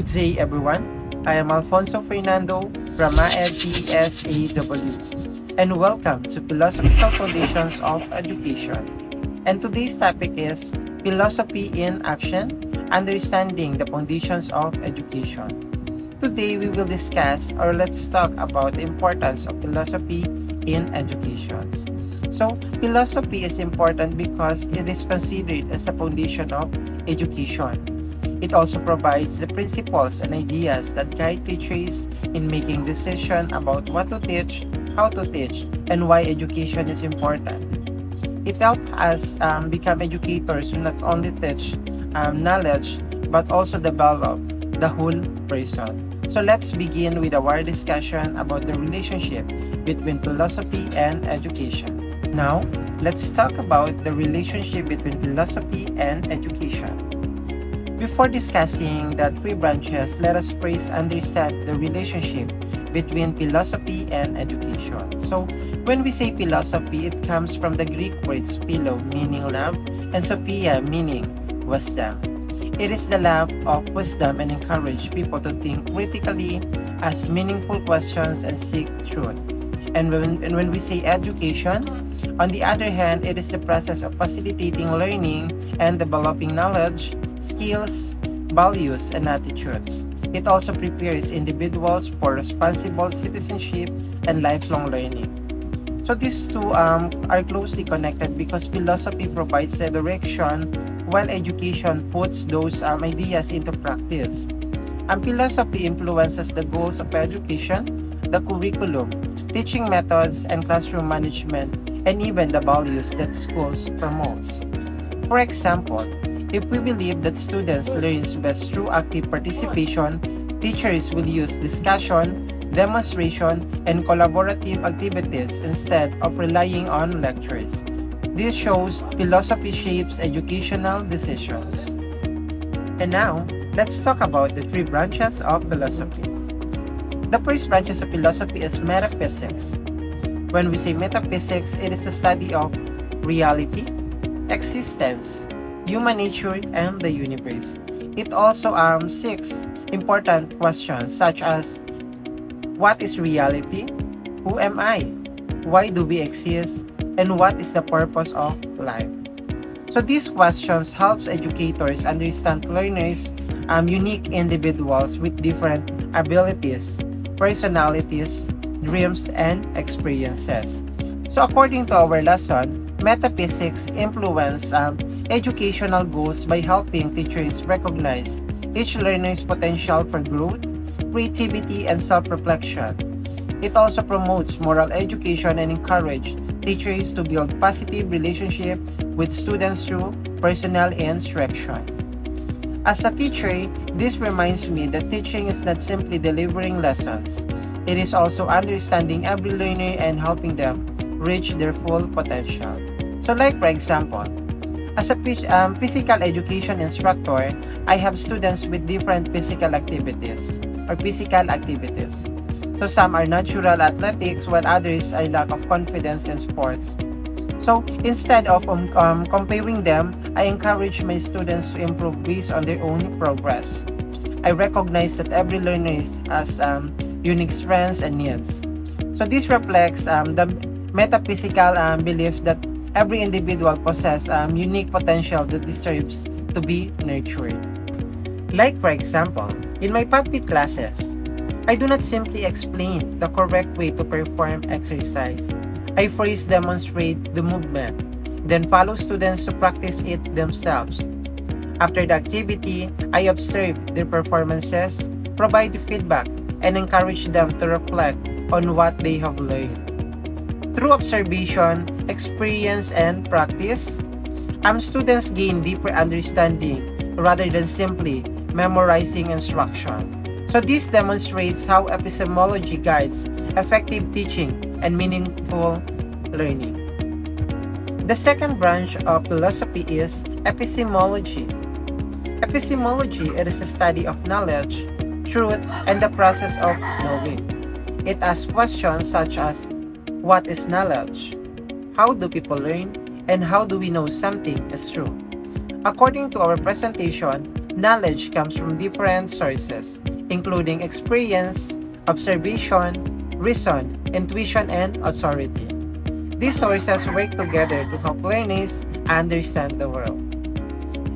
Good day, everyone. I am Alfonso Fernando from AED PSAW, and welcome to Philosophical Foundations of Education. And today's topic is Philosophy in Action, Understanding the Foundations of Education. Today, we will discuss or let's talk about the importance of philosophy in education. So, philosophy is important because it is considered as the foundation of education. It also provides the principles and ideas that guide teachers in making decisions about what to teach, how to teach, and why education is important. It helps us become educators who not only teach knowledge but also develop the whole person. So let's begin with our discussion about the relationship between philosophy and education. Now, let's talk about the relationship between philosophy and education. Before discussing the three branches, let us first understand the relationship between philosophy and education. So, when we say philosophy, it comes from the Greek words philo, meaning love, and sophia, meaning wisdom. It is the love of wisdom and encourage people to think critically, ask meaningful questions, and seek truth. And when we say education, on the other hand, it is the process of facilitating learning and developing knowledge, skills, values, and attitudes. It also prepares individuals for responsible citizenship and lifelong learning. So these two are closely connected because philosophy provides the direction while education puts those ideas into practice. Philosophy influences the goals of education, the curriculum, teaching methods, and classroom management, and even the values that schools promotes. For example, if we believe that students learn best through active participation, teachers will use discussion, demonstration, and collaborative activities instead of relying on lectures. This shows philosophy shapes educational decisions. And now, let's talk about the three branches of philosophy. The first branches of philosophy is metaphysics. When we say metaphysics, it is the study of reality, existence, human nature, and the universe. It also seeks important questions such as what is reality? Who am I? Why do we exist? And what is the purpose of life? So these questions helps educators understand learners unique individuals with different abilities, personalities, dreams, and experiences. So according to our lesson, metaphysics influence educational goals by helping teachers recognize each learner's potential for growth, creativity, and self-reflection. It also promotes moral education and encourages teachers to build positive relationship with students through personal instruction. As a teacher, this reminds me that teaching is not simply delivering lessons. It is also understanding every learner and helping them reach their full potential. So like for example, as a physical education instructor, I have students with different physical activities. So some are natural athletics while others are lack of confidence in sports. So instead of comparing them, I encourage my students to improve based on their own progress. I recognize that every learner has unique strengths and needs. So this reflects the metaphysical belief that every individual possesses unique potential that deserves to be nurtured. Like for example, in my puppet classes, I do not simply explain the correct way to perform exercise. I first demonstrate the movement, then follow students to practice it themselves. After the activity, I observe their performances, provide feedback, and encourage them to reflect on what they have learned. Through observation, experience, and practice, students gain deeper understanding rather than simply memorizing instruction. So this demonstrates how epistemology guides effective teaching and meaningful learning. The second branch of philosophy is epistemology. Epistemology is the study of knowledge, truth, and the process of knowing. It asks questions such as, what is knowledge? How do people learn? And how do we know something is true? According to our presentation, knowledge comes from different sources, including experience, observation, reason, intuition, and authority. These sources work together to help learners understand the world.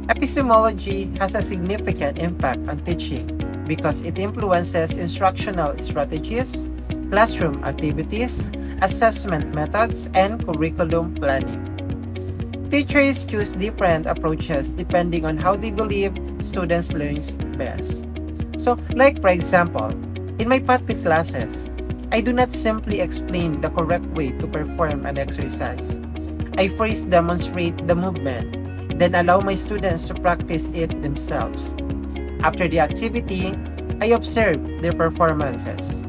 Epistemology has a significant impact on teaching because it influences instructional strategies, classroom activities, assessment methods, and curriculum planning. Teachers choose different approaches depending on how they believe students learn best. So, like for example, in my PATPIT classes, I do not simply explain the correct way to perform an exercise. I first demonstrate the movement, then allow my students to practice it themselves. After the activity, I observe their performances,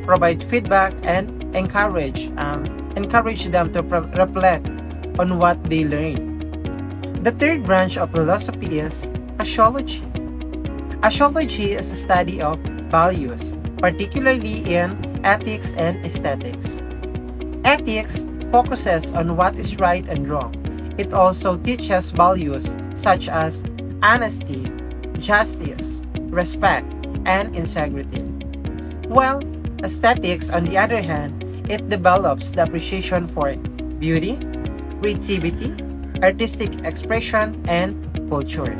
provide feedback, and encourage them to reflect on what they learned. The third branch of philosophy is axiology. Axiology is a study of values, particularly in ethics and aesthetics. Ethics focuses on what is right and wrong. It also teaches values such as honesty, justice, respect, and integrity. While aesthetics, on the other hand, it develops the appreciation for beauty, creativity, artistic expression, and culture.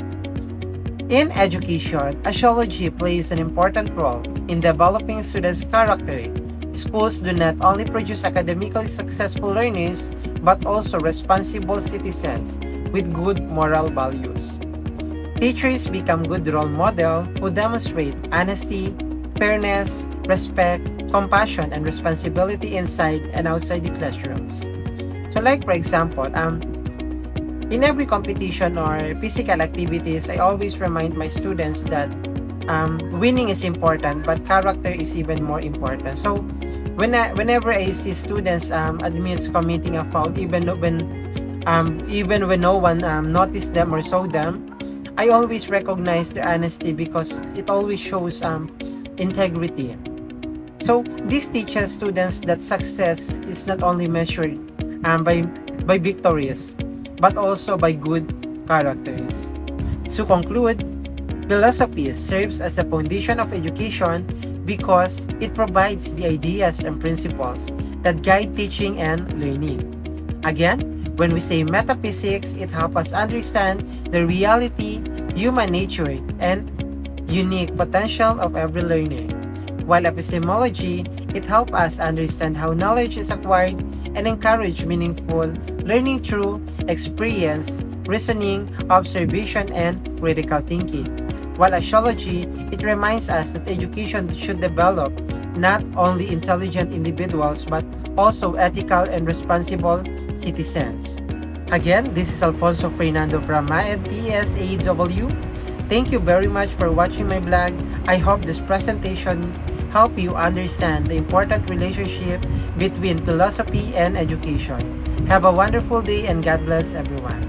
In education, axiology plays an important role in developing students' character. Schools do not only produce academically successful learners, but also responsible citizens with good moral values. Teachers become good role models who demonstrate honesty, fairness, respect, compassion, and responsibility inside and outside the classrooms. So like for example, in every competition or physical activities, I always remind my students that winning is important, but character is even more important. So whenever I see students admits committing a foul, even when no one noticed them or saw them, I always recognize their honesty because it always shows integrity. So this teaches students that success is not only measured by victories, but also by good characters. To conclude, philosophy serves as the foundation of education because it provides the ideas and principles that guide teaching and learning. Again, when we say metaphysics, it helps us understand the reality, human nature, and unique potential of every learner. While epistemology, it helps us understand how knowledge is acquired and encourage meaningful learning through experience, reasoning, observation, and critical thinking. While axiology, it reminds us that education should develop not only intelligent individuals but also ethical and responsible citizens. Again, this is Alfonso Fernando from MAED-PSAW. Thank you very much for watching my vlog. I hope this presentation help you understand the important relationship between philosophy and education. Have a wonderful day and God bless everyone.